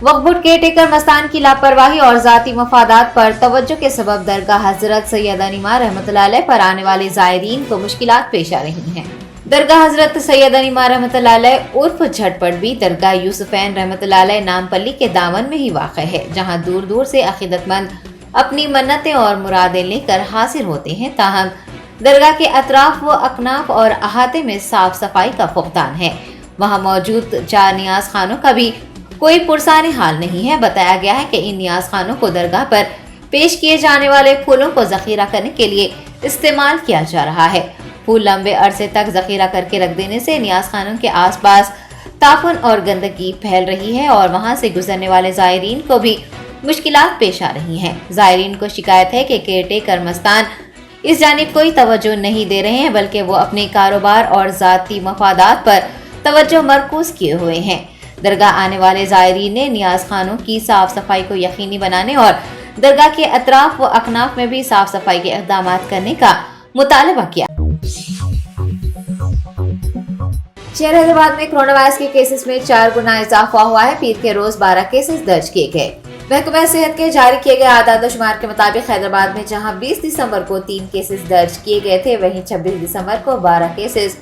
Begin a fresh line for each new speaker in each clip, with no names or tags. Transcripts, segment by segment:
वक्फ board care taker Mastan की लापरवाही और जाती मफादात पर तवज्जो के सबब दरगाह हजरत सैयद अनीमा रहमतुल्लाह अलैह पर आने वाले ज़ायरीन को मुश्किलात पेश आ रही हैं। दरगाह हजरत सैयद अनीमा रहमतुल्लाह अलैह उर्फ झटपट भी दरगाह यूसुफैन रहमतुल्लाह अलैह नामपल्ली के दामन में ही वाक़ है, जहाँ दूर दूर से अक़ीदतमंद अपनी मन्नतें और मुरादें लेकर हाजिर होते हैं। ताहम दरगाह के अतराफ व अकनाफ और अहाते में साफ सफाई का फुकदान है। वहाँ मौजूद 4 नियाज खानों का भी कोई पुरसाने हाल नहीं है। बताया गया है कि इन नियाज खानों को दरगाह पर पेश किए जाने वाले फूलों को जखीरा करने के लिए इस्तेमाल किया जा रहा है। फूल लंबे अरसे तक जखीरा करके रख देने से नियाज खानों के आसपास ताफन और गंदगी फैल रही है और वहां से गुजरने वाले ज़ायरीन को भी मुश्किलात पेश आ रही हैं। ज़ायरीन को शिकायत है कि केयर टेकर मस्तान इस जानिब कोई तवज्जो नहीं दे रहे हैं, बल्कि वो अपने कारोबार और ज़ाती मफादात पर तवज्जो मरकूज किए हुए हैं। दरगाह आने वाले ज़ायरीन ने नियाज खानों की साफ सफाई को यकीनी बनाने और दरगाह के अतराफ व अकनाफ में भी साफ सफाई के इक़दाम करने का मुतालबा किया। शहर हैदराबाद में कोरोना वायरस के केसेस में 4 गुना इजाफा हुआ है। पीर के रोज 12 केसेस दर्ज किए गए। महकमा सेहत के जारी किए गए आदाद शुमार के मुताबिक हैदराबाद में जहां 20 दिसंबर को 3 केसेस दर्ज किए गए थे, वहीं 26 दिसंबर को 12 केसेस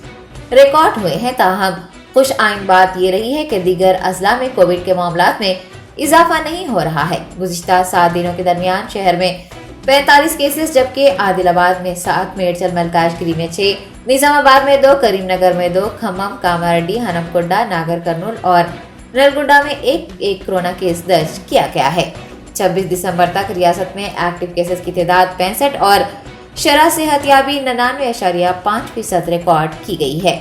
रिकॉर्ड हुए हैं। ताहम खुश आइन बात ये रही है कि दीगर अजला में कोविड के मामलात में इजाफा नहीं हो रहा है। गुज़िश्ता 7 दिनों के दरमियान शहर में 45 केसेस, जबकि आदिलाबाद में 7, मेडचल मलकाजगिरी में 6, निजामाबाद में 2, करीमनगर में 2, खम्मम, कामारेड्डी, हनमकुंडा, नागर कर्नूल और नलगुंडा में एक कोरोना केस दर्ज किया गया है। 26 दिसंबर तक रियासत में एक्टिव केसेस की तादाद 65 और शरह सेहतयाबी 99.5% रिकॉर्ड की गई है।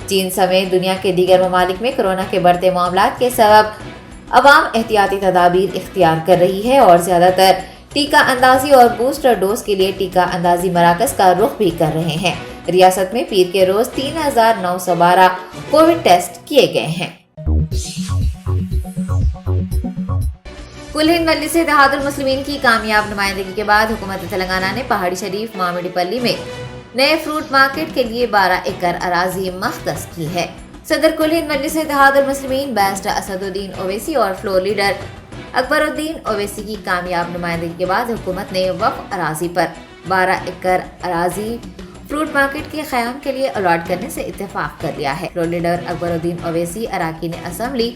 चीन समेत दुनिया के दीगर ममालिक में कोरोना के बढ़ते मामलात के सबब अवाम एहतियाती तदाबीर इख्तियार कर रही है और ज्यादातर टीका अंदाजी और बूस्टर डोज के लिए टीका अंदाजी मराकज का रुख भी कर रहे हैं। रियासत में पीर के रोज 3912 कोविड टेस्ट किए गए हैं। कुल हिंद मजलिस इत्तेहादुल मुस्लिमीन की कामयाब नुमाइंदगी के बाद हुकूमत तेलंगाना ने पहाड़ी शरीफ मामिडीपल्ली में नए फ्रूट मार्केट के लिए 12 एकड़ अराजी मख्तस की है। सदर कुल हिंद मजलिस इत्तेहादुल मुस्लिमीन बैरिस्टर असदुद्दीन ओवैसी और फ्लोर लीडर अकबरुद्दीन ओवैसी की कामयाब नुमाइंदगी के बाद हुकूमत ने वक्फ अराजी पर 12 एकड़ अराजी फ्रूट मार्केट के क़याम के लिए अलॉट करने से इत्तेफाक कर लिया है। फ्लोर लीडर अकबरुद्दीन ओवैसी, अराकीन असम्बली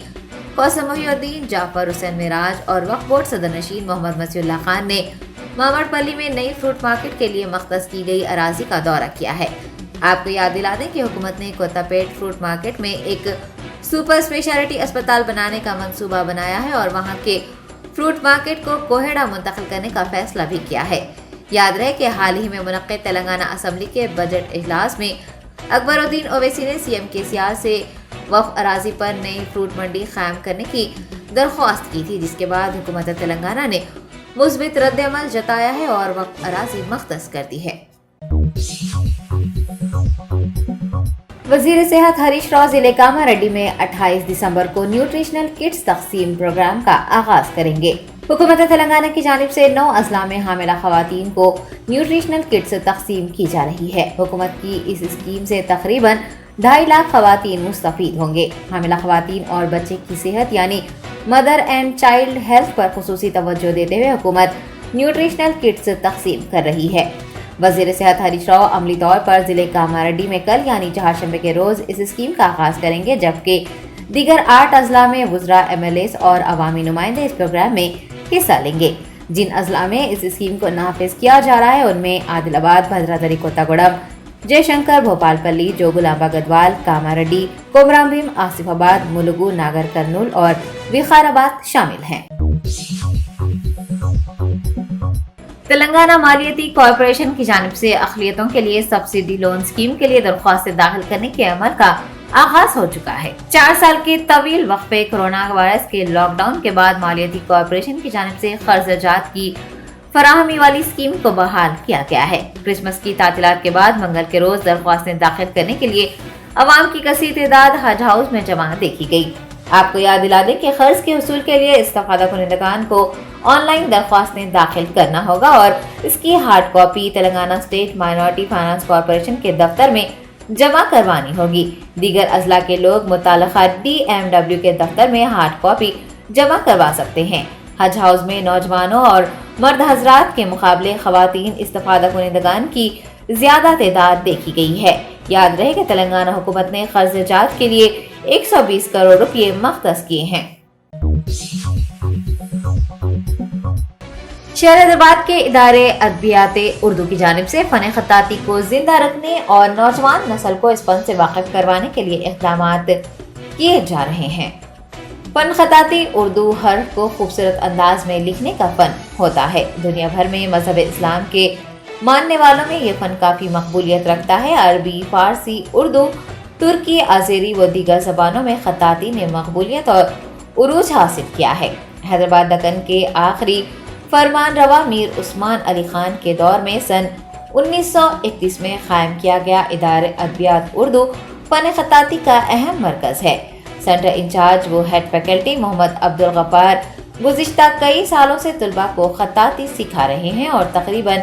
क़ौसम मोहिउद्दीन, जाफर हुसैन मिराज और वक्फ बोर्ड सदर नशीन मोहम्मद मसीहुल्लाह खान ने मामिडपल्ली में नई फ्रूट मार्केट के लिए मख्तस की गई अराजी का दौरा किया है। आपको याद दिला दें कि हुकूमत ने कोतापेट फ्रूट मार्केट में एक सुपर स्पेशलिटी अस्पताल बनाने का मंसूबा बनाया है और वहां के फ्रूट मार्केट को कोहेड़ा मुंतकिल करने का फैसला भी किया है। याद रहे कि हाल ही में मुनक्किद तेलंगाना असम्बली के बजट इजलास में अकबरुद्दीन ओवैसी ने सीएम केसीआर से वक्फ अराजी पर नई फ्रूट मंडी कायम करने की दरख्वास्त की थी, जिसके बाद हुकूमत तेलंगाना ने मुस्बित रद्द-ए-अमल जताया है और वक्फ अराजी मख्तस कर दी है। वजीर सेहत हरीश राव जिले कामारेड्डी में 28 दिसंबर को न्यूट्रिशनल किट्स तकसीम प्रोग्राम का आगाज करेंगे। हुकूमत तेलंगाना की जानिब से 9 अजला में हामिला खवातीन को न्यूट्रिशनल किट्स तकसीम की जा रही है। हुकूमत की इस स्कीम से तकरीबन 2.5 लाख खवातीन मुस्तफीद होंगे। हामिला खवातीन और बच्चे की सेहत यानी मदर एंड चाइल्ड हेल्थ पर खुसूसी तवज्जो देते हुए हुकूमत न्यूट्रिशनल किट्स तकसीम कर रही है। वजीर सेहत हरीश राव अमली तौर पर जिले कामारेड्डी में कल यानी चारशंबे के रोज इस स्कीम का आगाज करेंगे, जबकि दीगर 8 अजला में वुज़रा, MLAs और अवामी नुमाइंदे इस प्रोग्राम में हिस्सा लेंगे। जिन अजला में इस स्कीम को नाफिज किया जा रहा है उनमें आदिलाबाद, भद्रादरी, कोत्तागुड़म, जयशंकर, भोपालपल्ली, जोगुलांबा गढ़वाल, कामारेड्डी, कोमराम भीम, आसिफाबाद, मुलुगु, नागर कर्नूल और विकाराबाद शामिल हैं। तेलंगाना मालियती कॉरपोरेशन की जानिब से अक़लियतों के लिए सब्सिडी लोन स्कीम के लिए दरख्वास्त दाखिल करने के अमल का आगाज हो चुका है। 4 साल के तवील वक्फे कोरोना वायरस के लॉकडाउन के बाद मालियती कॉरपोरेशन की जानिब से कर्ज़जात की फराहमी वाली स्कीम को बहाल किया गया है। क्रिसमस की तातीलात के बाद मंगल के रोज दरख्वास्तें दाखिल करने के लिए अवाम की कसीर तादाद हज हाउस में जमा देखी गई। आपको याद दिला दें कि कर्ज के हुसूल के लिए इस्तफादा कुनिंदगान को ऑनलाइन दरख्वास्तें दाखिल करना होगा और इसकी hard copy Telangana state minority finance corporation के दफ्तर में जमा करवानी होगी। दीगर अजला के लोग मुताल्लिका DMW के दफ्तर में हार्ड कॉपी जमा करवा सकते हैं। हज हाउस में नौजवानों और मर्द हजरात के मुकाबले खवातीन इस्तिफादा कुनिंदगान की ज्यादा तादाद देखी गई है। याद रहे कि तेलंगाना हुकूमत ने कर्ज जात के लिए 120 करोड़ रुपए मख्तस किए हैं। शहर हैदराबाद के इदारे अदबियात उर्दू की जानिब से फन खताती को जिंदा रखने और नौजवान नस्ल को इस फन से वाकिफ करवाने के लिए इक़दाम किए जा रहे हैं। फन खताती उर्दू हर्फ को खूबसूरत अंदाज में लिखने का फन होता है। दुनिया भर में मजहब इस्लाम के मानने वालों में ये फन काफी मकबूलियत रखता है। अरबी, फारसी, उर्दू, तुर्की, आज़ेरी व दीगर जबानों में खताती ने मकबूलियत और उरूज हासिल किया है। हैदराबाद दक्कन के आखिरी फरमान रवा मीर उस्मान अली खान के दौर में सन 1931 में कायम किया गया इदारे अदबियात उर्दू फन खताती का अहम मरकज है। सेंटर इंचार्ज व हेड फैकल्टी मोहम्मद अब्दुल गफ्फार गुज़िश्ता कई सालों से तुलबा को खताती सिखा रहे हैं और तकरीबन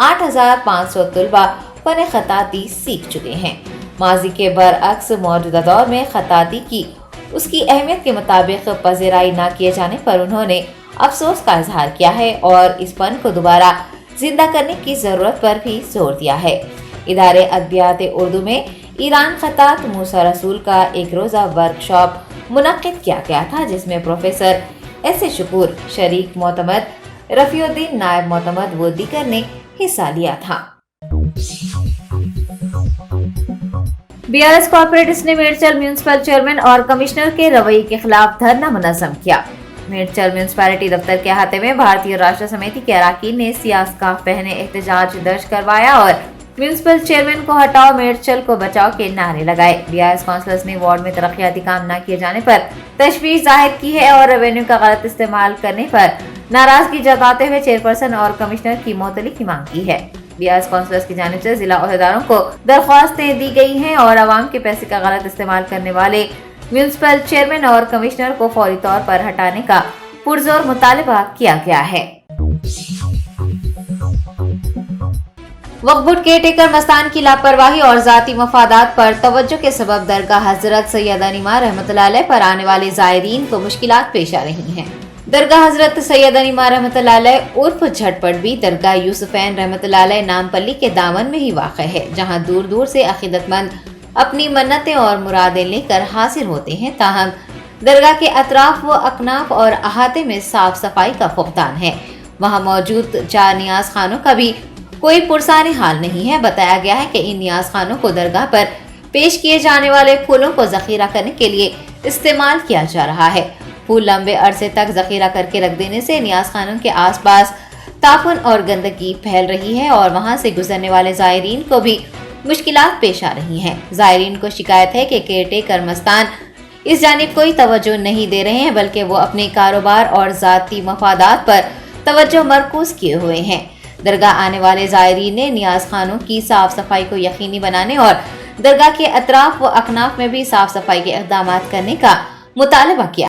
8,500 तुलबा फन खताती सीख चुके हैं। माजी के बरअक्स मौजूदा दौर में खताती की उसकी अहमियत के मुताबिक पज़ीराई न किए जाने पर उन्होंने अफसोस का इजहार किया है और इस फन को दोबारा जिंदा करने की ज़रूरत पर भी जोर दिया है। इदारे अदबियात उर्दू में ईरान खतात मूसा रसूल का एक रोज़ा वर्कशॉप मुनक्किद किया गया था, जिसमें प्रोफेसर एस शकूर, शरीक मोतमद, रफ़ीउद्दीन नायब मोतमद व दीगर ने हिस्सा लिया था। बीआरएस कॉर्पोरेट्स ने मेडचल म्यूनिसिपल चेयरमैन और कमिश्नर के रवैये के खिलाफ धरना मुनज़्ज़म किया। मेडचल म्यूनिसिपैलिटी दफ्तर के अहाते में भारतीय राष्ट्र समिति के अरकान ने सियासत पहने एहतजाज दर्ज करवाया और म्यूनिसिपल चेयरमैन को हटाओ, मेडचल को बचाओ के नारे लगाए। बीआरएस काउंसलर्स ने वार्ड में तरक्याती काम न किए जाने पर तशवीश जाहिर की है और रेवेन्यू का गलत इस्तेमाल करने पर नाराजगी जताते हुए चेयरपर्सन और कमिश्नर की मुअत्तली की मांग की है। बीआरएस काउंसलर्स की जानिब से जिला अहदेदारों को दरख्वास्तें दी गई हैं और आवाम के पैसे का गलत इस्तेमाल करने वाले म्यूनिसिपल चेयरमैन और कमिश्नर को फौरी तौर पर हटाने का पुरजोर मुतालबा किया गया है। वक्फ बोर्ड केयर टेकर मस्तान की लापरवाही और जाती मफादात पर तवज्जो के सबब दरगाह हजरत सैयदा निमा रहमतुल्लाह अलैह पर आने वाले जायरीन को मुश्किलात पेश आ रही हैं। दरगाह हजरत सैयदा निमा रहमतुल्लाह अलैह उर्फ झटपट भी दरगाह यूसुफैन रहमतुल्लाह अलैह नामपल्ली के दामन में ही वाक़ है, जहां दूर दूर से अक़ीदतमंद अपनी मन्नतें और मुरादें लेकर हासिल होते हैं। ताहम दरगाह के अतराफ व अकनाफ और अहाते में साफ सफाई का फुकदान है। वहाँ मौजूद 4 नियाज खानों का भी कोई पुरसानी हाल नहीं है। बताया गया है कि इन नियाज खानों को दरगाह पर पेश किए जाने वाले फूलों को जखीरा करने के लिए इस्तेमाल किया जा रहा है। फूल लंबे अरसे तक जखीरा करके रख देने से नियाज खानों के आसपास ताफन और गंदगी फैल रही है और वहां से गुजरने वाले जायरीन को भी मुश्किलात पेश आ रही हैं। जायरीन को शिकायत है कि केयर टेकर मस्तान इस जानिब कोई तवज्जो नहीं दे रहे हैं, बल्कि वो अपने कारोबार और जाती मफादात पर तवज्जो मरकूज किए हुए हैं। दरगाह आने वाले जायरीन ने नियाज खानों की साफ सफाई को यकीनी बनाने और दरगाह के अतराफ व अकनाफ में भी साफ सफाई के इक़दाम करने का मुतालबा किया।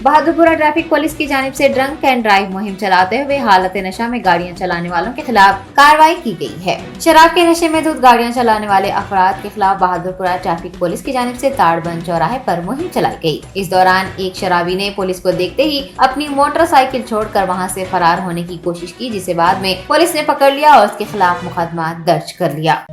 बहादुरपुरा ट्रैफिक पुलिस की जानिब से ड्रंक एंड ड्राइव मुहिम चलाते हुए हालत नशा में गाड़ियां चलाने वालों के खिलाफ कार्रवाई की गई है। शराब के नशे में धुत गाड़ियां चलाने वाले अफराद के खिलाफ बहादुरपुरा ट्रैफिक पुलिस की जानिब से ताड़बंद चौराहे पर मुहिम चलाई गई। इस दौरान एक शराबी ने पुलिस को देखते ही अपनी मोटरसाइकिल छोड़कर वहां से फरार होने की कोशिश की, जिसे बाद में पुलिस ने पकड़ लिया और उसके खिलाफ मुकदमा दर्ज कर लिया।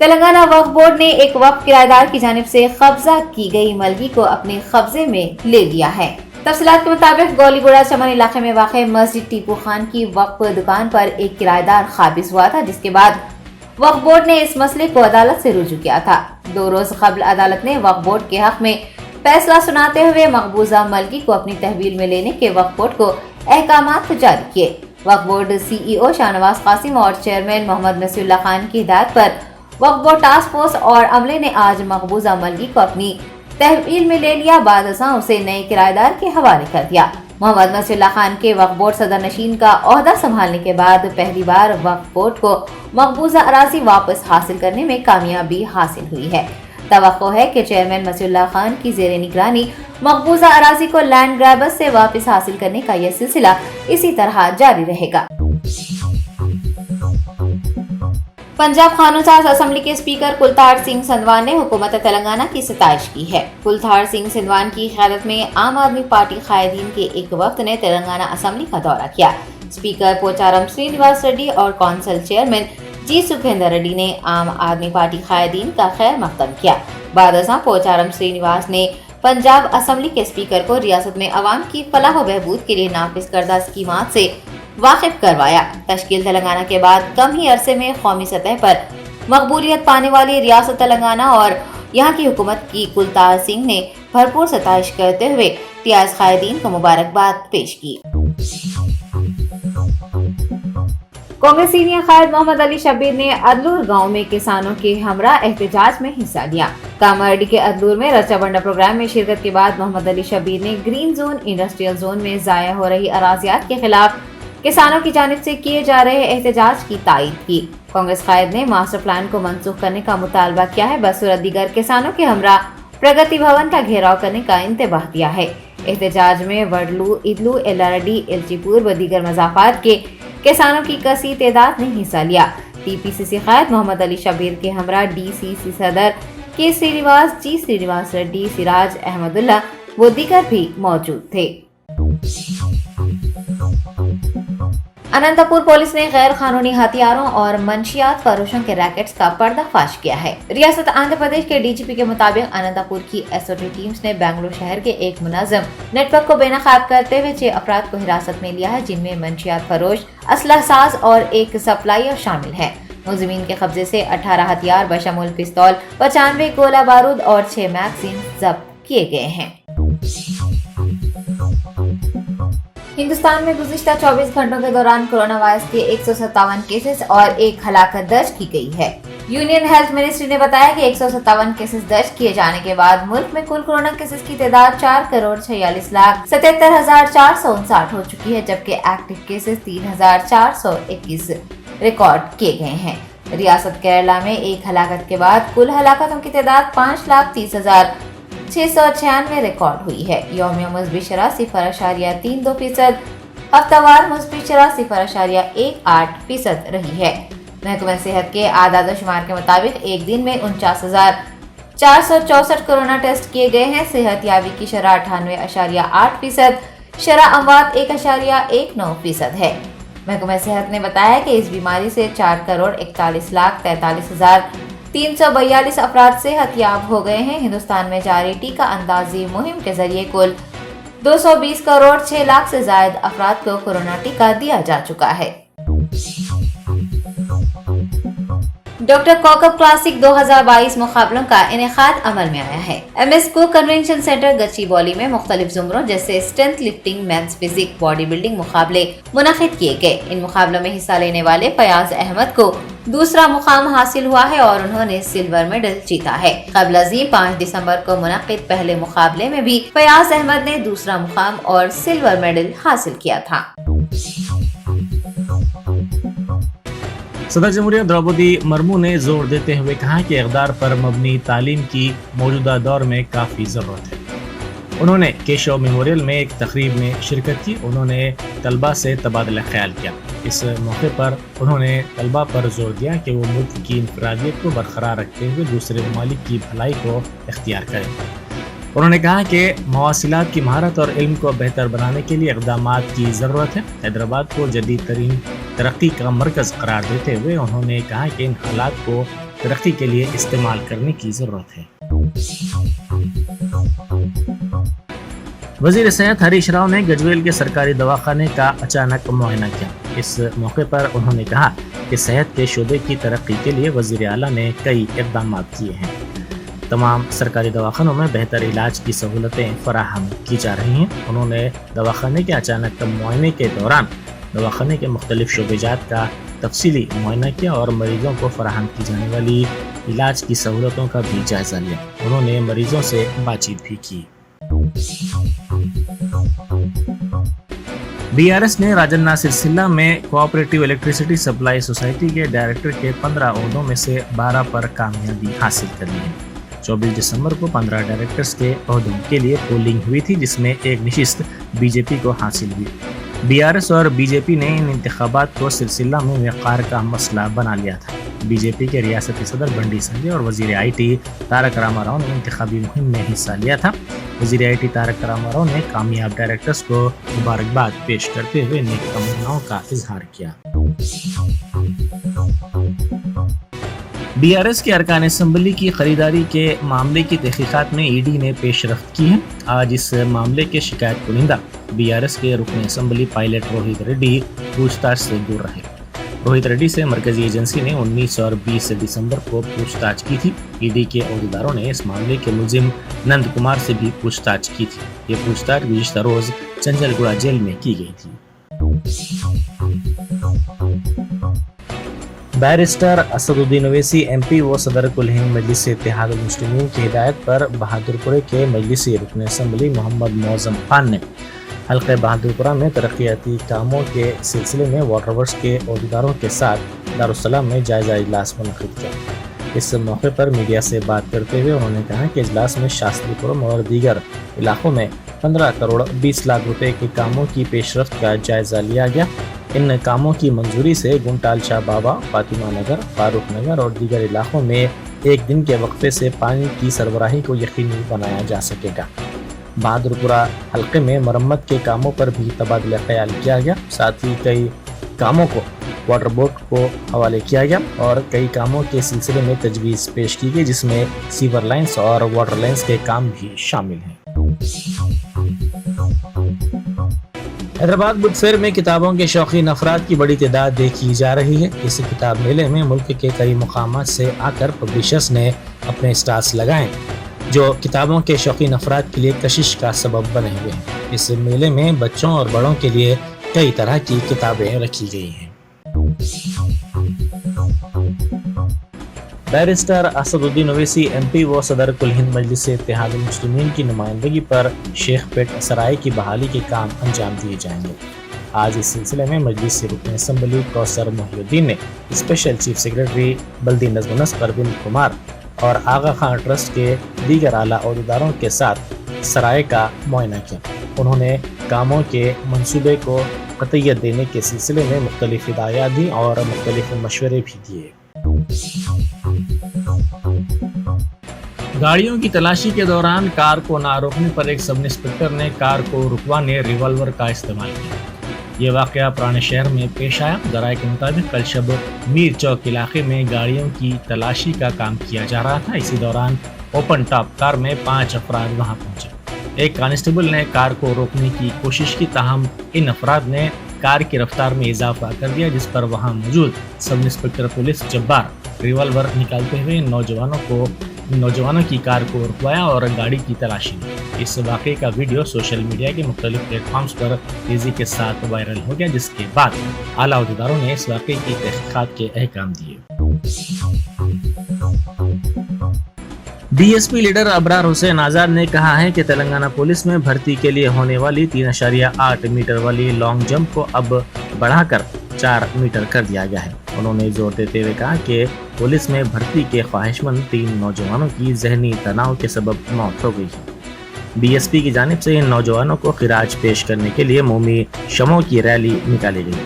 तेलंगाना वक्फ बोर्ड ने एक वक्फ किराएदार की जानिब से कब्जा की गई मलगी को अपने कब्जे में ले लिया है। तफसीलात के मुताबिक गोलीगुड़ा चमन इलाके में वाक़ मस्जिद टीपू खान की वक्फ दुकान पर एक किराएदार काबिज हुआ था, जिसके बाद वक्फ बोर्ड ने इस मसले को अदालत से रुजू किया था। 2 रोज कबल अदालत ने वक्फ बोर्ड के हक में फैसला सुनाते हुए मकबूजा मलगी को अपनी तहवील में लेने के वक्फ बोर्ड को अहकामात जारी किए। वक्फ बोर्ड CEO शाहनवाज कासिम और चेयरमैन मोहम्मद नसीरुल्लाह खान की हिदायत पर वक्फ बोर्ड टास्क फोर्स और अमले ने आज मकबूजा मलगी को अपनी तहवील में ले लिया। बाद उसे नए किराएदार के हवाले कर दिया। मोहम्मद नसीरुल्लाह खान के वक्फ बोर्ड सदर नशीन का ओहदा संभालने के बाद पहली बार वक्फ बोर्ड को मकबूजा अराजी वापस हासिल करने में कामयाबी हासिल हुई है। तवक्को है कि चेयरमैन नसीरुल्लाह खान की जेर निगरानी मकबूजा अराजी को लैंड ग्रैबर्स से वापस हासिल करने का यह सिलसिला इसी तरह जारी रहेगा। पंजाब कानून साज असेंबली के स्पीकर कुलतार सिंह संधवान ने हुकूमत तेलंगाना की सताइश की है। कुलतार सिंह संधवान की क़यादत में आम आदमी पार्टी कायदीन के एक वफ्द ने तेलंगाना असेंबली का दौरा किया। स्पीकर पोचारम श्रीनिवास रेड्डी और कौंसिल चेयरमैन जी सुखेंदर रेड्डी ने आम आदमी पार्टी कायदीन का खैर मकदम किया। बाद अज़ां पोचारम श्रीनिवास ने पंजाब असेंबली के स्पीकर को रियासत में अवाम की फलाह व बहबूद के लिए नाफिज करदा स्कीमात से वाकिफ करवाया। तश्कील तेलंगाना के बाद कम ही अरसे में कौमी सतह पर मकबूलियत पाने वाली रियासत तेलंगाना और यहाँ की हुकूमत की कुलतार सिंह ने भरपूर सताइश करते हुए टियाज कायदीन को मुबारकबाद पेश की। कांग्रेस सीनियर कायद मोहम्मद अली शब्बीर ने अदलूर गांव में किसानों के हमरा एहतजाज में हिस्सा लिया। कामारेड्डी के अदलूर में रचा बंडा प्रोग्राम में शिरकत के बाद मोहम्मद अली शब्बीर ने ग्रीन जोन इंडस्ट्रियल जोन में जाया हो रही अराजियात के खिलाफ किसानों की जानिब से किए जा रहे एहतजाज की तायीद की। कांग्रेस कायद ने मास्टर प्लान को मनसूख करने का मुतालबा किया है। बसूरत दीगर किसानों के हमरा प्रगति भवन का घेराव करने का इंतबाह दिया है। एहतजाज में वडलू, इदलू, एलारडी, एलचीपुर व दीगर मज़ाफ़ात के किसानों की कसी तादाद ने हिस्सा लिया। टीपीसीसी कायद मोहम्मद अली शब्बीर के हमरा डीसीसी सदर के श्रीनिवास, जी श्रीनिवास रेड्डी, सिराज अहमदुल्ला व दीगर भी मौजूद थे। अनंतपुर पुलिस ने गैर कानूनी हथियारों और मंशियात फरोशों के रैकेट्स का पर्दाफाश किया है। रियासत आंध्र प्रदेश के डीजीपी के मुताबिक अनंतपुर की एसओटी टीम्स ने बेंगलुरु शहर के एक मुनज़्ज़म नेटवर्क को बेनकाब करते हुए 6 अफराद को हिरासत में लिया है, जिनमें मंशियात फरोश, असलह साज और एक सप्लायर शामिल है। मुलज़िमीन के कब्जे से 18 हथियार बशमूल पिस्तौल, 95 गोला बारूद और 6 मैगजीन जब्त किए गए हैं। हिंदुस्तान में गुज़िश्ता 24 घंटों के दौरान कोरोना वायरस के 157 केसेस और 1 हलाकत दर्ज की गई है। यूनियन हेल्थ मिनिस्ट्री ने बताया कि 157 केसेस दर्ज किए जाने के बाद मुल्क में कुल कोरोना केसेस की तादाद 4,46,77,459 हो चुकी है, जबकि एक्टिव केसेस 3,421 रिकॉर्ड किए गए हैं। रियासत केरला में 1 हलाकत के बाद कुल हलाकतों की तादाद 5,30,696 रिकॉर्ड हुई है। यौमिया मुस्बित शरह 0.32%, हफ्तावार मुस्बित शरह 0.18% रही है। महकमा सेहत के आदाद शुमार के मुताबिक एक दिन में 49,464 कोरोना टेस्ट किए गए हैं। सेहत याबी की शरह 98.8%, शरह अमवात 1.19% है। महकमा सेहत ने बताया कि इस बीमारी से 4,41,43,342 अफराद सेहतयाब हो गए हैं। हिंदुस्तान में जारी टीका अंदाजी मुहिम के जरिए कुल 220,06,00,000 से ज्यादा अफराद को कोरोना टीका दिया जा चुका है। डॉक्टर कौकब क्लासिक 2022 मुकाबलों का इनेकाद अमल में आया है। एमएसको कन्वेंशन सेंटर गच्चीबौली में मुख्तलिफ जुमरों जैसे strength lifting, men's physique, body building मुकाबले मुनक़िद किए गए। इन मुकाबलों में हिस्सा लेने वाले फयाज अहमद को दूसरा मुकाम हासिल हुआ है और उन्होंने सिल्वर मेडल जीता है। क़ब्ल अज़ीं 5 दिसंबर को मुनक़िद पहले मुकाबले में भी फयाज अहमद ने दूसरा मुकाम और सिल्वर मेडल हासिल किया था।
सदर जमहूरिया द्रौपदी मुर्मू ने जोर देते हुए कहा कि इक़दार पर मबनी तालीम की मौजूदा दौर में काफ़ी ज़रूरत है। उन्होंने केशव मेमोरियल में एक तकरीब में शिरकत की। उन्होंने तलबा से तबादला ख्याल किया। इस मौके पर उन्होंने तलबा पर जोर दिया कि वो मुल्क की इनफरादियत को बरकरार रखते हुए दूसरे ममालिक की भलाई को इख्तियार करें। उन्होंने कहा कि मवासिलात की महारत और इल्म को बेहतर बनाने के लिए इक़दामात की ज़रूरत है। हैदराबाद को जदीद तरीन तरक्की का मरकज़ करार देते हुए उन्होंने कहा कि इन हालात को तरक्की के लिए इस्तेमाल करने की ज़रूरत है। वज़ीर सेहत हरीश राव ने गजवेल के सरकारी दवाखाने का अचानक मुआयना किया। इस मौके पर उन्होंने कहा कि सेहत के शोबे की तरक्की के लिए वज़ीर आला ने कई इक़दाम किए हैं। तमाम सरकारी दवाखानों में बेहतर इलाज की सहूलतें फराहम की जा रही हैं। उन्होंने दवाखाने के अचानक मुआयने के दौरान दवाखाने के मुख्तलिफ शोबेजात का तफसीली मुआयना किया और मरीजों को फराहम की जाने वाली इलाज की सहूलतों का भी जायज़ा लिया। उन्होंने मरीजों से बातचीत भी की। बीआरएस ने राजन नासिर सिल्ला में कोऑपरेटिव इलेक्ट्रिसिटी सप्लाई सोसाइटी के डायरेक्टर के 15 ओहदों में से 12 पर कामयाबी हासिल कर ली है। 24 दिसंबर को 15 डायरेक्टर्स के ओहदों के लिए पोलिंग हुई थी, जिसमें एक नशिस्त बीजेपी को हासिल हुई। बीआरएस और बीजेपी ने इन इंतखाबात को सिलसिला में वक़ार का मसला बना लिया था। بی جے پی کے ریاستی صدر بنڈی سنجے اور وزیر آئی ٹی تارک راما راؤ نے انتخابی مہم میں حصہ لیا تھا۔ وزیر آئی ٹی تارک راما راؤ نے کامیاب ڈائریکٹرز کو مبارکباد پیش کرتے ہوئے نیک تمناؤں کا اظہار کیا۔ بی آر ایس کے ارکان اسمبلی کی خریداری کے معاملے کی تحقیقات میں ای ڈی نے پیش رفت کی ہے۔ آج اس معاملے کے شکایت کنندہ بی آر ایس کے رکن اسمبلی پائلٹ روہت ریڈی پوچھ تاچھ سے دور رہے۔ روہت ریڈی سے مرکزی ایجنسی نے 19 اور 20 دسمبر کو پوچھ تاچھ کی تھی۔ ای ڈی کے عہدیداروں نے اس معاملے کے ملزم نند کمار سے بھی پوچھ تاچھ کی تھی۔ یہ پوچھ تاچھ گزشتہ روز چنچل گڑا جیل میں کی گئی تھی۔ بیرسٹر اسد الدین اویسی ایم پی و صدر کل ہند مجلس اتحاد المسلمین کی ہدایت پر بہادرپورہ کے مجلسی رکن اسمبلی محمد معظم خان نے حلقہ بہادرپورہ میں ترقیاتی کاموں کے سلسلے میں واٹر ورکس کے عہدیداروں کے ساتھ دارالسلام میں جائزہ اجلاس منعقد کیا۔ اس موقع پر میڈیا سے بات کرتے ہوئے انہوں نے کہا کہ اجلاس میں شاستری پورم اور دیگر علاقوں میں 15 کروڑ 20 لاکھ روپے کے کاموں کی پیش رفت کا جائزہ لیا گیا۔ ان کاموں کی منظوری سے گنٹال شاہ بابا، فاطمہ نگر، فاروق نگر اور دیگر علاقوں میں ایک دن کے وقفے سے پانی کی سربراہی کو یقینی بنایا جا سکے گا۔ بہادرپورہ حلقے میں مرمت کے کاموں پر بھی تبادلہ خیال کیا گیا، ساتھ ہی کئی کاموں کو واٹر بورڈ کو حوالے کیا گیا اور کئی کاموں کے سلسلے میں تجویز پیش کی گئی، جس میں سیور لائنز اور واٹر لائنز کے کام بھی شامل ہیں۔ حیدرآباد بک فیئر میں کتابوں کے شوقین افراد کی بڑی تعداد دیکھی جا رہی ہے۔ اس کتاب میلے میں ملک کے کئی مقامات سے آ کر پبلشرز نے اپنے سٹالز لگائے جو کتابوں کے شوقین افراد کے لیے کشش کا سبب بنے ہوئے ہیں۔ اس میلے میں بچوں اور بڑوں کے لیے کئی طرح کی کتابیں رکھی گئی ہیں۔ بیرسٹر اسد الدین اویسی ایم پی و صدر کل ہند مجلس اتحاد المسلمین کی نمائندگی پر شیخ پیٹ سرائے کی بحالی کے کام انجام دیے جائیں گے۔ آج اس سلسلے میں مجلس رکن اسمبلی کوثر محی الدین نے اسپیشل چیف سیکرٹری بلدی نظم و نسق پروین کمار اور آغا خان ٹرسٹ کے دیگر اعلیٰ عہدیداروں کے ساتھ سرائے کا معائنہ کیا۔ انہوں نے کاموں کے منصوبے کو قطعیت دینے کے سلسلے میں مختلف ہدایات دی اور مختلف مشورے بھی دیے۔ گاڑیوں کی تلاشی کے دوران کار کو نہ روکنے پر ایک سب انسپکٹر نے کار کو رکوانے ریوالور کا استعمال کیا۔ یہ واقعہ پرانے شہر میں پیش آیا۔ ذرائع کے مطابق کل شب میر چوک علاقے میں گاڑیوں کی تلاشی کا کام کیا جا رہا تھا۔ اسی دوران اوپن ٹاپ کار میں 5 افراد وہاں پہنچے۔ ایک کانسٹیبل نے کار کو روکنے کی کوشش کی، تاہم ان افراد نے کار کی رفتار میں اضافہ کر دیا، جس پر وہاں موجود سب انسپکٹر پولیس جبار ریوالور نکالتے ہوئے نوجوانوں کی کار کو رکوایا اور گاڑی کی تلاشی لی۔ اس واقعے کا ویڈیو سوشل میڈیا کے مختلف پلیٹ فارمز پر تیزی کے ساتھ وائرل ہو گیا، جس کے بعد اعلیٰ عہدیداروں نے اس واقعے کی تحقیقات کے احکام دیے۔ بی ایس پی لیڈر ابرار حسین آزاد نے کہا ہے کہ تلنگانہ پولیس میں بھرتی کے لیے ہونے والی 3.8 میٹر والی لانگ جمپ کو اب بڑھا کر 4 میٹر کر دیا گیا ہے۔ انہوں نے زور دیتے ہوئے کہا کہ پولیس میں بھرتی کے خواہش مند 3 نوجوانوں کی ذہنی تناؤ کے سبب موت ہو گئی ہے۔ بی ایس پی کی جانب سے ان نوجوانوں کو خراج پیش کرنے کے لیے مومی شمعوں کی ریلی نکالی گئی۔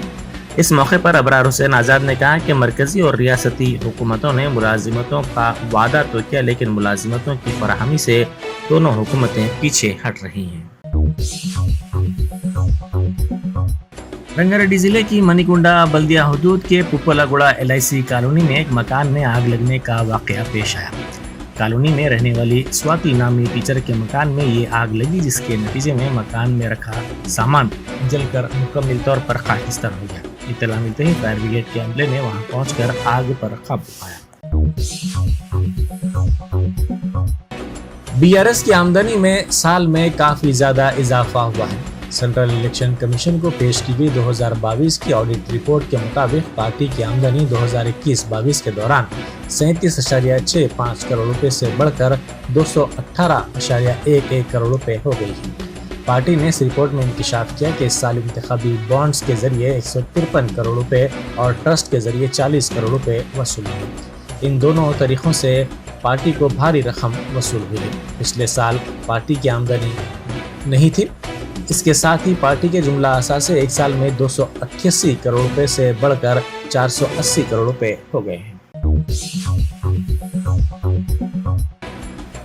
اس موقع پر ابرار حسین آزاد نے کہا کہ مرکزی اور ریاستی حکومتوں نے ملازمتوں کا وعدہ تو کیا، لیکن ملازمتوں کی فراہمی سے دونوں حکومتیں پیچھے ہٹ رہی ہیں۔ رنگا ریڈی ضلع کی منی کنڈا بلدیہ حدود کے پپلا گڑا LIC کالونی میں ایک مکان میں آگ لگنے کا واقعہ پیش آیا۔ کالونی میں رہنے والی سواتی نامی ٹیچر کے مکان میں یہ آگ لگی، جس کے نتیجے میں مکان میں رکھا سامان جل کر مکمل طور پر خاکستر ہو گیا۔ اطلاع ملتے ہی فائر بریگیڈ کے عملے نے وہاں پہنچ کر آگ پر قابو پایا۔ BRS کی آمدنی میں سال میں کافی زیادہ اضافہ ہوا ہے۔ سینٹرل الیکشن کمیشن کو پیش کی گئی 2022 کی آڈٹ رپورٹ کے مطابق پارٹی کی آمدنی 2021-22 کے دوران 37.65 کروڑ روپے سے بڑھ کر 218.11 کروڑ روپے ہو گئی ہے۔ پارٹی نے اس رپورٹ میں انکشاف کیا کہ اس سال انتخابی بانڈز کے ذریعے 153 کروڑ روپے اور ٹرسٹ کے ذریعے 40 کروڑ روپے وصول ہوئے۔ ان دونوں طریقوں سے پارٹی کو بھاری رقم وصول ہوئی۔ پچھلے سال پارٹی کی آمدنی نہیں تھی۔ اس کے ساتھ ہی پارٹی کے جملہ اثاثے ایک سال میں 288 کروڑ روپے سے بڑھ کر 480 کروڑ روپے ہو گئے ہیں۔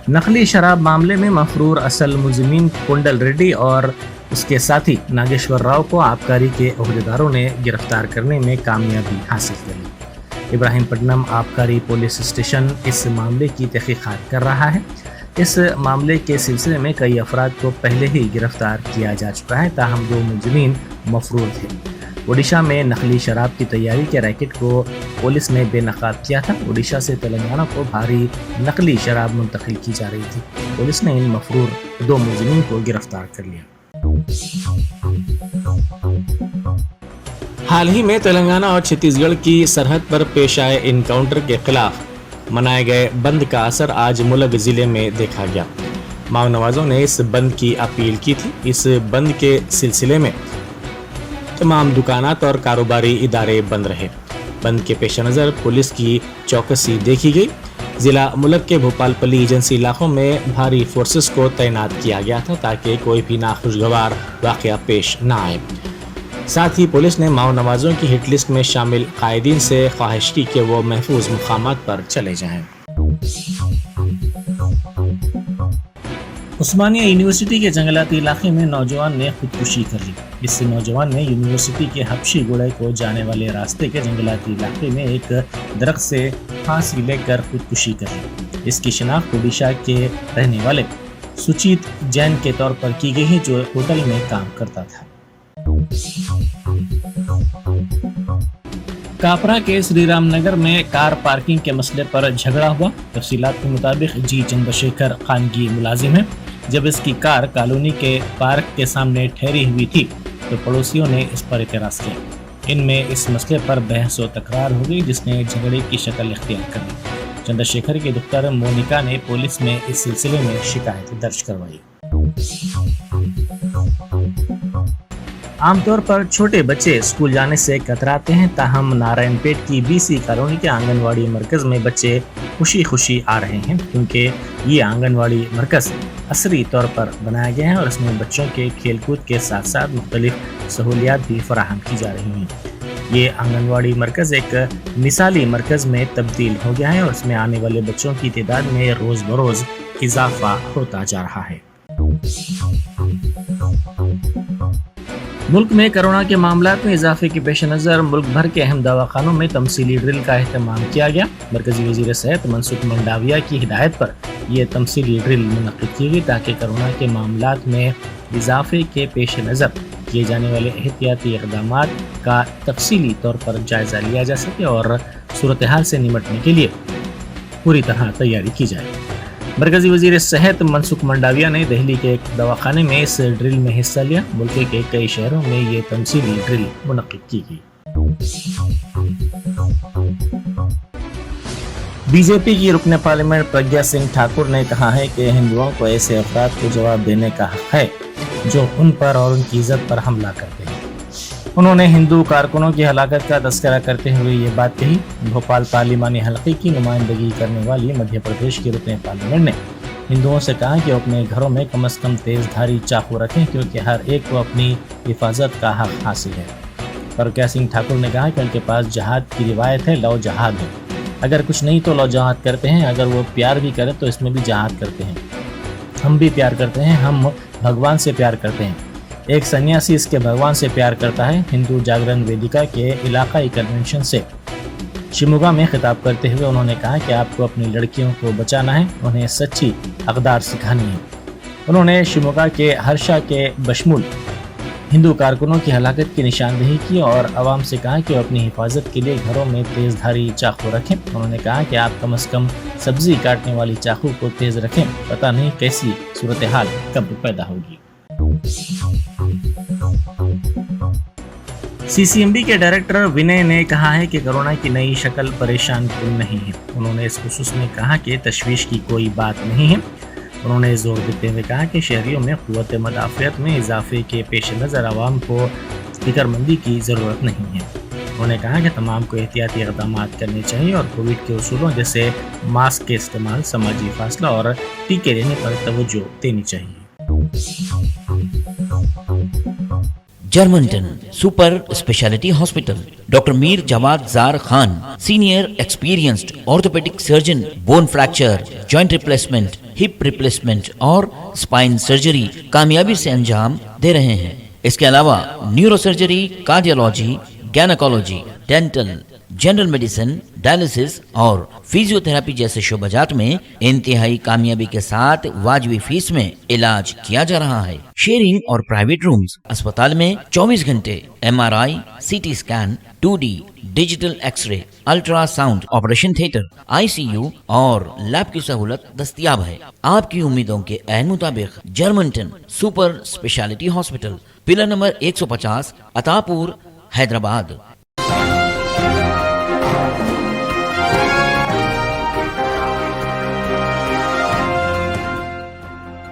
नकली शराब मामले में मफरूर असल मुलजिमीन कुंडल रेड्डी और उसके साथी नागेश्वर राव को आबकारी के अहदेदारों ने गिरफ्तार करने में कामयाबी हासिल कर ली। इब्राहिमपट्टनम आबकारी पुलिस स्टेशन इस मामले की तहकीकात कर रहा है। इस मामले के सिलसिले में कई अफराद को पहले ही गिरफ्तार किया जा चुका है, ताहम 2 मुलजिमीन मफरूर थे। ओडिशा में नकली शराब की तैयारी के रैकेट को पुलिस ने बेनकाब किया था। ओडिशा से तेलंगाना को भारी नकली शराब मुंतकिल की जा रही थी। पुलिस ने इन मफरूर 2 मुलजिमीन को गिरफ्तार कर लिया। हाल ही में तेलंगाना और छत्तीसगढ़ की सरहद पर पेश आए इनकाउंटर के खिलाफ मनाए गए बंद का असर आज मुलग जिले में देखा गया। माओ नवाजों ने इस बंद की अपील की थी। इस बंद के सिलसिले में तमाम दुकानात और कारोबारी इदारे बंद रहे। बंद के पेश नज़र पुलिस की चौकसी देखी गई। ज़िला मुलक के भोपालपल्ली एजेंसी इलाकों में भारी फोर्सेस को तैनात किया गया था ताकि कोई भी नाखुशगवार वाक़या पेश न आए। साथ ही पुलिस ने माओ नवाजों की हिट लिस्ट में शामिल कायदीन से ख्वाहिश की कि वो महफूज मुकामात पर चले जाएं। उस्मानिया यूनिवर्सिटी के जंगलाती इलाके में नौजवान ने खुदकुशी कर ली। इस नौजवान ने यूनिवर्सिटी के हबशी गुड़े को जाने वाले रास्ते के जंगलाती इलाके में एक दरख्त से फांसी लेकर खुदकुशी कर ली। इसकी शिनाख्त ओडिशा के रहने वाले सुचित जैन के तौर पर की गई है, जो होटल में काम करता था। कापरा के श्री राम नगर में कार पार्किंग के मसले पर झगड़ा हुआ। तफसीलात के मुताबिक जी चंद्रशेखर खानगी मुलाजिम है। जब इसकी कार कॉलोनी के पार्क के सामने ठहरी हुई थी तो पड़ोसियों ने इस पर एतराज किया। इनमें इस मसले पर बहस व तकरार हो गई, जिसने झगड़े की शक्ल इख्तियार कर ली। चंद्रशेखर की दुख्तर मोनिका ने पुलिस में इस सिलसिले में शिकायत दर्ज करवाई। आमतौर पर छोटे बच्चे स्कूल जाने से कतराते हैं, ताहम नारायणपेट की बीसी कॉलोनी के आंगनवाड़ी मरकज में बच्चे खुशी खुशी आ रहे हैं, क्योंकि ये आंगनवाड़ी मरकज असरी तौर पर बनाया गया है और इसमें बच्चों के खेलकूद के साथ साथ मुख्तलिफ सहूलियात भी फराहम की जा रही हैं। ये आंगनवाड़ी मरकज एक मिसाली मरकज में तब्दील हो गया है और इसमें आने वाले बच्चों की तादाद में रोज़ बरोज़ इजाफा होता जा रहा है। मुल्क में कोरोना के मामलात में इजाफे के पेश नज़र मुल्क भर के अहम दवाखानों में तमसीली ड्रिल का एहतमाम किया गया। मरकजी वज़ीर सेहत मनसुख मंडाविया की हिदायत पर यह तमसीली ड्रिल मुनक़्क़िद की गई ताकि कोरोना के मामलात में इजाफे के पेश नज़र किए जाने वाले एहतियाती इक़दामात का तफसीली तौर पर जायज़ा लिया जा सके और सूरत हाल से निमटने के लिए पूरी तरह तैयारी की जाए। मरकजी वज़ीर सेहत मनसुख मंडाविया ने दिल्ली के एक दवाखाने में इस ड्रिल में हिस्सा लिया। मुल्क के कई शहरों में ये तमसीली ड्रिल मुनक़्क़िद की गई। बीजेपी की रुकने पार्लियामेंट प्रज्ञा सिंह ठाकुर ने कहा है कि हिंदुओं को ऐसे अफराद को जवाब देने का हक है जो उन पर और उनकी इज्जत पर हमला करते हैं। उन्होंने हिंदू कारकुनों की हलाकत का तज़किरा करते हुए ये बात कही। भोपाल पार्लिमानी हल्के की नुमाइंदगी करने वाली मध्य प्रदेश की रुकने पार्लियामेंट ने हिंदुओं से कहा कि अपने घरों में कम से कम तेज़धारी चाकू रखें, क्योंकि हर एक को अपनी हिफाजत का हक हासिल है। प्रज्ञा सिंह ठाकुर ने कहा कि उनके पास जहाद की रिवायत है, लव जहाद है। अगर कुछ नहीं तो लव जहाद करते हैं, अगर वो प्यार भी करें तो इसमें भी जहाद करते हैं। हम भी प्यार करते हैं, हम भगवान से प्यार करते हैं। एक सन्यासी इसके भगवान से प्यार करता है। हिंदू जागरण वेदिका के इलाकाई कन्वेंशन से शिमोगा में खिताब करते हुए उन्होंने कहा कि आपको अपनी लड़कियों को बचाना है, उन्हें सच्ची अक़दार सिखानी है। उन्होंने शिमोगा के हर्षा के बशमूल हिंदू कारकुनों की हलाकत की निशानदेही की और आवाम से कहा कि वो अपनी हिफाजत के लिए घरों में तेज़धारी चाकू रखें। उन्होंने कहा कि आप कम से कम सब्जी काटने वाली चाकू को तेज़ रखें, पता नहीं कैसी सूरत हाल कब पैदा होगी। सीसीएमबी के डायरेक्टर विनय ने कहा है कि कोरोना की नई शक्ल परेशान कुन नहीं है। उन्होंने इस खुसूस में कहा कि तशवीश की कोई बात नहीं है। उन्होंने जोर देते हुए कहा कि शहरियों में क़ुव्वत मदाफ़ियत में इजाफे के पेश नज़र आवाम को फिक्रमंदी की ज़रूरत नहीं है। उन्होंने कहा कि तमाम को एहतियाती इक़दामात करने चाहिए और कोविड के उसूलों जैसे मास्क के इस्तेमाल, समाजी फासला और टीके लेने पर तवज्जो देनी चाहिए।
Germanten super specialty hospital doctor Mir Jawad Zar Khan, senior experienced orthopaedic surgeon, bone fracture, joint replacement, hip replacement اور اسپائن سرجری کامیابی سے انجام دے رہے ہیں۔ اس کے علاوہ neuro surgery, cardiology, gynaecology, dental, general medicine, dialysis اور فزیو تھراپی جیسے شعبہ جات میں انتہائی کامیابی کے ساتھ واجبی فیس میں علاج کیا جا رہا ہے۔ شیئرنگ اور پرائیویٹ رومز، اسپتال میں 24 گھنٹے MRI، CT scan, 2D digital X ray, ultra sound, operation theatre, ICU اور لیب کی سہولت دستیاب ہے۔ آپ کی امیدوں کے عین مطابق Germanten super specialty hospital, pillar number 150، عطا پور، حیدرآباد۔